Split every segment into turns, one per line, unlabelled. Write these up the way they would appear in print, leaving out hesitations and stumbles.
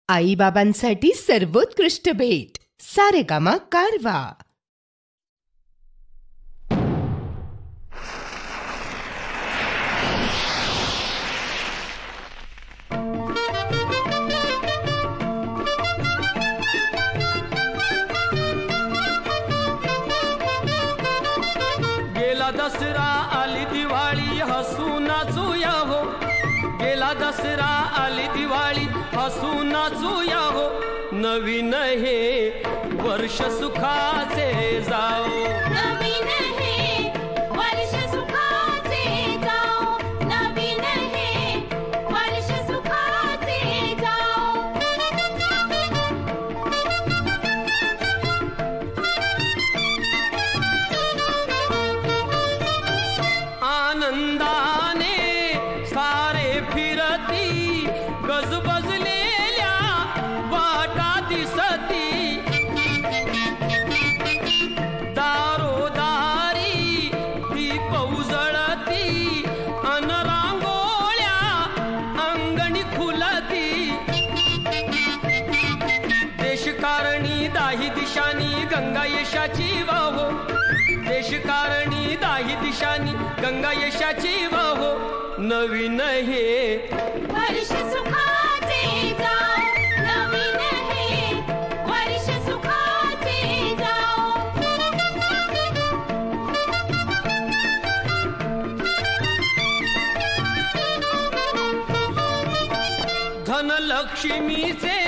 आईबाबांसाठी सर्वोत्कृष्ट भेट सारेगामा कारवा.
गेला दसरा आली दिवाळी हसू नाचूया हो. गेला दसरा आली दिवाळी हसू नाचूया हो. नवीन हे वर्ष सुखाचे जाओ.
नवीन हे वर्ष सुखाचे जाओ. नवीन हे वर्ष सुखाचे जाओ.
आनंदाने सारे फिरती गजबजलेल्या वाटा दिसती. दारोदारी दीप उजळती अन रांगोळ्या अंगणी खुलती. देशकारणी दाही दिशानी गंगा यशाची वाहो. देशकारणी दाही दिशानी गंगा यशाची वाहो. नवीन हे
वर्ष सुखाचे जाओ. नवीन हे वर्ष सुखाचे जाओ.
धनलक्ष्मीचे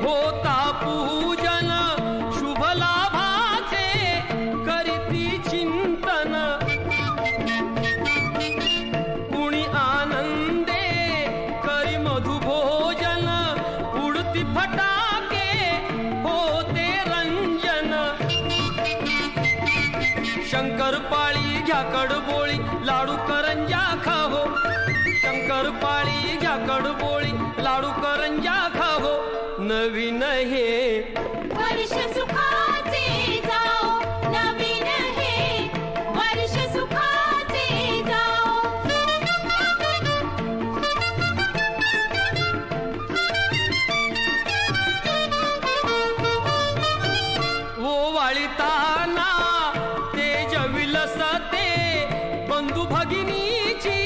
होता पूजन शुभ लाभाचे करीती चिंतन. कुणी आनंदे करी मधुभोजन उडती फटाके होते रंजन. शंकरपाळी घ्या कडबोळी लाडू करंजा खाहो. शंकरपाळी घ्या कडबोळी लाडू करंजा खाहो. नवीन हे
वर्ष सुखाचे जाओ. नवीन हे वर्ष सुखाचे जाओ.
ओवाळताना तेज विलसते बंधू भगिनीची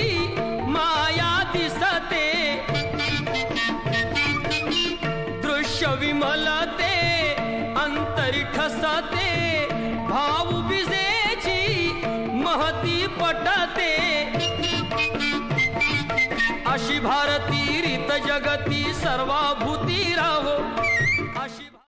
माया दिसते. दृश्य विमलते अंतरी ठसते भाऊ बिजेची महती पटते. अशी भारती रीत जगती सर्वाभूती राहो. अशी